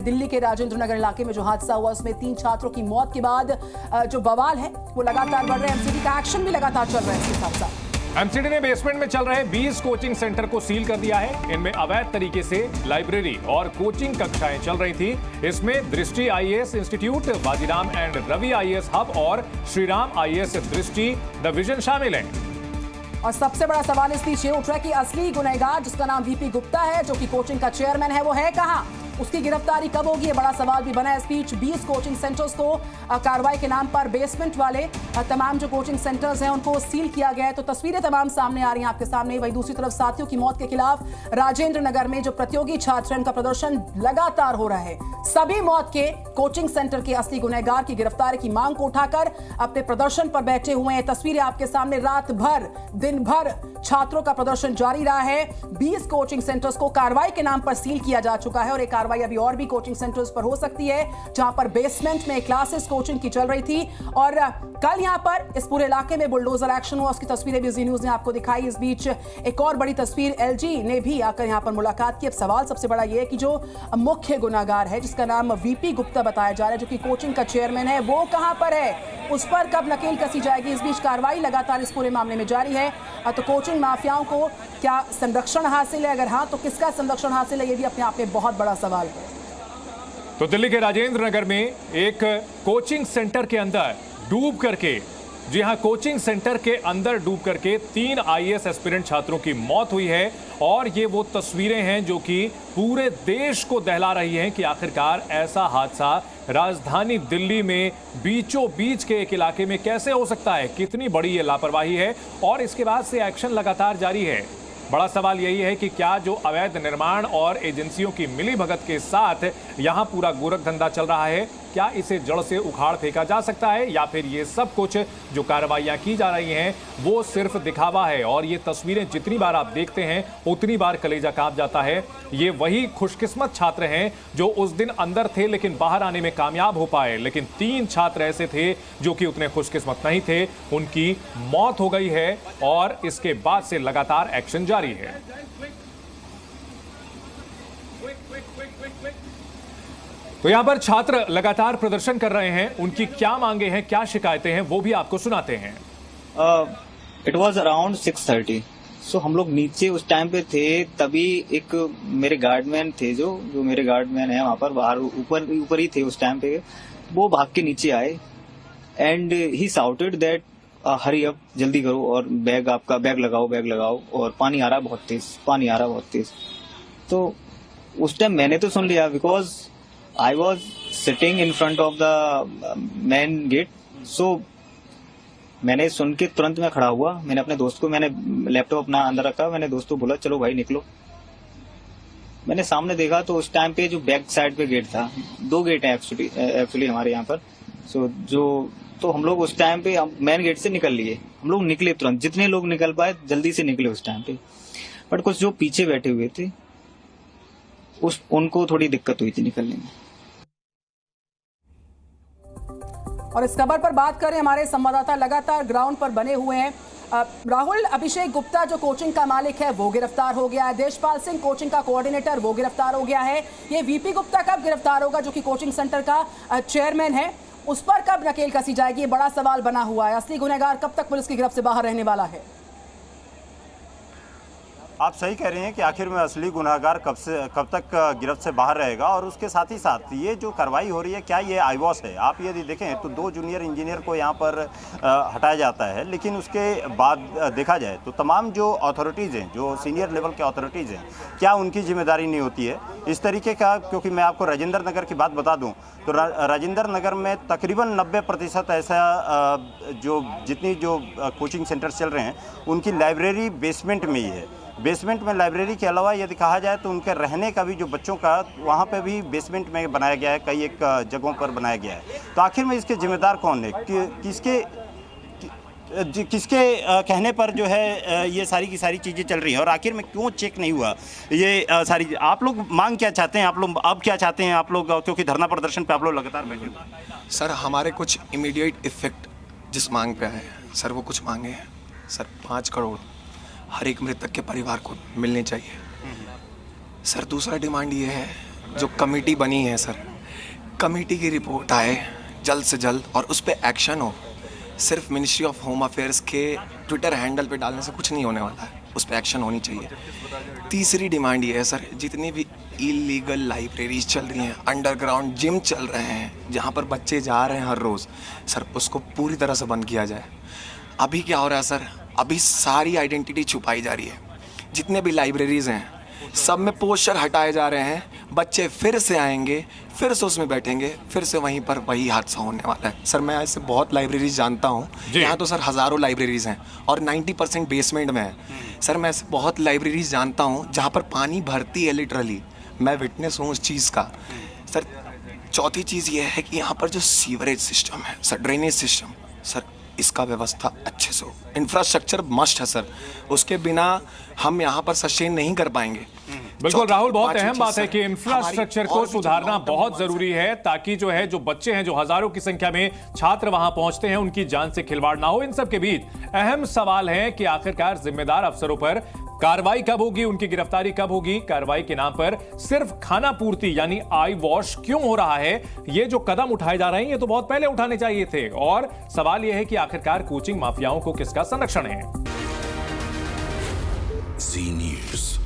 दिल्ली के राजेंद्र नगर इलाके में जो हादसा हुआ उसमें 3 छात्रों की मौत के बाद जो बवाल है वो लगातार बढ़ रहे हैं। एमसीडी का एक्शन भी लगातार चल रहा है। इसके साथ साथ एमसीडी ने बेसमेंट में चल रहे 20 कोचिंग सेंटर को सील कर दिया है। इनमें अवैध तरीके से लाइब्रेरी और कोचिंग कक्षाएं चल रही थी। इसमें Drishti IAS institute, Bajiram and Ravi IAS hub और श्रीराम आईएएस दृष्टि डिवीजन शामिल हैं। और सबसे बड़ा सवाल इस बीच ये उठ रहा है कि असली गुनहगार जिसका नाम वीपी गुप्ता है, जो कि कोचिंग का चेयरमैन है, वो है कहां? उसकी गिरफ्तारी कब होगी? ये बड़ा सवाल भी बना है। इस बीच 20 कोचिंग सेंटर्स को कार्रवाई के नाम पर बेसमेंट वाले तमाम जो कोचिंग सेंटर्स हैं उनको सील किया गया है। तो तस्वीरें तमाम सामने आ रही हैं आपके सामने। वहीं दूसरी तरफ साथियों की मौत के खिलाफ राजेंद्र नगर में जो प्रतियोगी छात्र हैं उनका प्रदर्शन लगातार हो रहा है। सभी मौत के कोचिंग सेंटर के असली गुनहगार की गिरफ्तारी की मांग को उठाकर अपने प्रदर्शन पर बैठे हुए हैं। तस्वीरें आपके सामने। रात भर दिन भर छात्रों का प्रदर्शन जारी रहा है। 20 कोचिंग सेंटर्स को कार्रवाई के नाम पर सील किया जा चुका है और एक कार्रवाई अभी और भी कोचिंग सेंटर्स पर हो सकती है जहां पर बेसमेंट में क्लासेस कोचिंग की चल रही थी। और कल यहां पर इस पूरे इलाके में बुलडोजर एक्शन हुआ, उसकी तस्वीरें भी जी न्यूज ने आपको दिखाई। इस बीच एक और बड़ी तस्वीर, एलजी ने भी आकर यहां पर मुलाकात की। अब सवाल सबसे बड़ा यह है कि जो मुख्य गुनाहगार है जिसका नाम वीपी गुप्ता बताया जा रहा है, जो कि कोचिंग का चेयरमैन है, वो कहां पर है? उस पर कब नकेल कसी जाएगी? इस बीच कार्रवाई लगातार इस पूरे मामले में जारी है। तो कोचिंग माफियाओं को क्या संरक्षण हासिल है? अगर हाँ तो किसका संरक्षण हासिल है? ये भी अपने आप में बहुत बड़ा सवाल है। तो दिल्ली के राजेंद्र नगर में एक कोचिंग सेंटर के अंदर डूब करके, जी हां, कोचिंग सेंटर के अंदर डूब करके 3 आईएएस एस्पिरेंट छात्रों की मौत हुई है। और ये वो तस्वीरें हैं जो कि पूरे देश को दहला रही हैं कि आखिरकार ऐसा हादसा राजधानी दिल्ली में बीचों बीच के एक इलाके में कैसे हो सकता है। कितनी बड़ी ये लापरवाही है और इसके बाद से एक्शन लगातार जारी है। बड़ा सवाल यही है कि क्या जो अवैध निर्माण और एजेंसियों की मिलीभगत के साथ यहां पूरा गोरख धंधा चल रहा है, क्या इसे जड़ से उखाड़ फेंका जा सकता है, या फिर ये सब कुछ जो कार्रवाइयां की जा रही हैं वो सिर्फ दिखावा है। और ये तस्वीरें जितनी बार आप देखते हैं उतनी बार कलेजा कांप जाता है। ये वही खुशकिस्मत छात्र हैं जो उस दिन अंदर थे लेकिन बाहर आने में कामयाब हो पाए। लेकिन 3 छात्र ऐसे थे जो कि उतने खुशकिस्मत नहीं थे, उनकी मौत हो गई है और इसके बाद से लगातार एक्शन जारी है। तो यहां पर छात्र लगातार प्रदर्शन कर रहे हैं। उनकी क्या मांगे हैं, क्या शिकायतें हैं, वो भी आपको सुनाते हैं। It was around 6:30। सो हम लोग नीचे उस टाइम पे थे, तभी एक मेरे गार्डमैन थे जो मेरे गार्डमैन है वहां पर बाहर ऊपर ही थे उस टाइम पे। वो भाग के नीचे आए and he shouted that hurry up, जल्दी करो और आपका बैग लगाओ और पानी आ रहा बहुत तेज। तो उस टाइम मैंने तो सुन लिया because I was sitting in front of the main gate, so मैंने सुन के तुरंत मैं खड़ा हुआ। मैंने अपने दोस्त को, मैंने लैपटॉप अपना अंदर रखा, मैंने दोस्त को बोला चलो भाई निकलो। मैंने सामने देखा तो उस टाइम पे जो बैक साइड पे गेट था, 2 गेट है एक्चुअली हमारे यहाँ पर। तो हम लोग उस टाइम पे मेन गेट से निकल लिए। हम लोग निकले तुरंत, जितने लोग निकल पाए जल्दी से निकले उस टाइम पे। बट कुछ जो पीछे बैठे हुए थे उनको थोड़ी दिक्कत हुई थी निकलने में। और इस खबर पर बात करें, हमारे संवाददाता लगातार ग्राउंड पर बने हुए हैं। राहुल, अभिषेक गुप्ता जो कोचिंग का मालिक है वो गिरफ्तार हो गया है। देशपाल सिंह कोचिंग का कोऑर्डिनेटर वो गिरफ्तार हो गया है। ये वीपी गुप्ता कब गिरफ्तार होगा जो कि कोचिंग सेंटर का चेयरमैन है? उस पर कब नकेल कसी जाएगी? ये बड़ा सवाल बना हुआ है। असली गुनहगार कब तक पुलिस की गिरफ्त से बाहर रहने वाला है? आप सही कह रहे हैं कि आखिर में असली गुनहगार कब तक गिरफ्त से बाहर रहेगा। और उसके साथ ही साथ ये जो कार्रवाई हो रही है, क्या ये आईवॉस है? आप यदि देखें तो 2 जूनियर इंजीनियर को यहाँ पर हटाया जाता है, लेकिन उसके बाद देखा जाए तो तमाम जो अथॉरिटीज़ हैं, जो सीनियर लेवल के अथॉरिटीज़ हैं, क्या उनकी जिम्मेदारी नहीं होती है इस तरीके का? क्योंकि मैं आपको राजेंद्र नगर की बात बता दूँ तो राजेंद्र नगर में तकरीबन 90% ऐसा जितनी कोचिंग सेंटर्स चल रहे हैं उनकी लाइब्रेरी बेसमेंट में ही है। बेसमेंट में लाइब्रेरी के अलावा यदि कहा जाए तो उनके रहने का भी जो बच्चों का वहाँ पे भी बेसमेंट में बनाया गया है, कई एक जगहों पर बनाया गया है। तो आखिर में इसके जिम्मेदार कौन है? किसके कहने पर जो है ये सारी की सारी चीज़ें चल रही हैं? और आखिर में क्यों चेक नहीं हुआ ये सारी? आप लोग मांग क्या चाहते हैं? आप लोग अब क्या चाहते हैं आप लोग, क्योंकि धरना प्रदर्शन पे आप लोग लगातार बैठे हुए? सर हमारे कुछ इमीडिएट इफेक्ट जिस मांग पे आए हैं सर, वो कुछ मांगे हैं सर। 5 करोड़ हर एक मृतक के परिवार को मिलने चाहिए सर। दूसरा डिमांड ये है जो कमेटी बनी है सर, कमेटी की रिपोर्ट आए जल्द से जल्द और उस पर एक्शन हो। सिर्फ मिनिस्ट्री ऑफ होम अफेयर्स के ट्विटर हैंडल पे डालने से कुछ नहीं होने वाला है, उस पर एक्शन होनी चाहिए। तीसरी डिमांड ये है सर, जितनी भी इलीगल लाइब्रेरीज चल रही हैं, अंडरग्राउंड जिम चल रहे हैं जहाँ पर बच्चे जा रहे हैं हर रोज़, सर उसको पूरी तरह से बंद किया जाए। अभी क्या हो रहा है सर, अभी सारी आइडेंटिटी छुपाई जा रही है। जितने भी लाइब्रेरीज़ हैं सब में पोस्टर हटाए जा रहे हैं, बच्चे फिर से आएंगे, फिर से उसमें बैठेंगे, फिर से वहीं पर वही हादसा होने वाला है। सर मैं ऐसे बहुत लाइब्रेरीज जानता हूँ, यहाँ तो सर हज़ारों लाइब्रेरीज हैं और 90% बेसमेंट में है। सर मैं ऐसे बहुत लाइब्रेरीज जानता हूँ जहाँ पर पानी भरती है लिटरली, मैं विटनेस हूँ उस चीज़ का। सर चौथी चीज़ ये है कि यहाँ पर जो सीवरेज सिस्टम है सर, ड्रेनेज सिस्टम, सर इसका व्यवस्था अच्छे से हो। इंफ्रास्ट्रक्चर मस्ट है सर, उसके बिना हम यहाँ पर सस्टेन नहीं कर पाएंगे। बिल्कुल राहुल, बहुत अहम बात है कि इंफ्रास्ट्रक्चर को सुधारना बहुत जरूरी है, ताकि जो है जो बच्चे हैं, जो हजारों की संख्या में छात्र वहां पहुंचते हैं, उनकी जान से खिलवाड़ ना हो। इन सब के बीच अहम सवाल है कि आखिरकार जिम्मेदार अफसरों पर कार्रवाई कब होगी, उनकी गिरफ्तारी कब होगी। कार्रवाई के नाम पर सिर्फ खाना पूर्ति यानी आई वॉश क्यों हो रहा है? ये जो कदम उठाए जा रहे हैं ये तो बहुत पहले उठाने चाहिए थे। और सवाल यह है कि आखिरकार कोचिंग माफियाओं को किसका संरक्षण है? जी न्यूज़।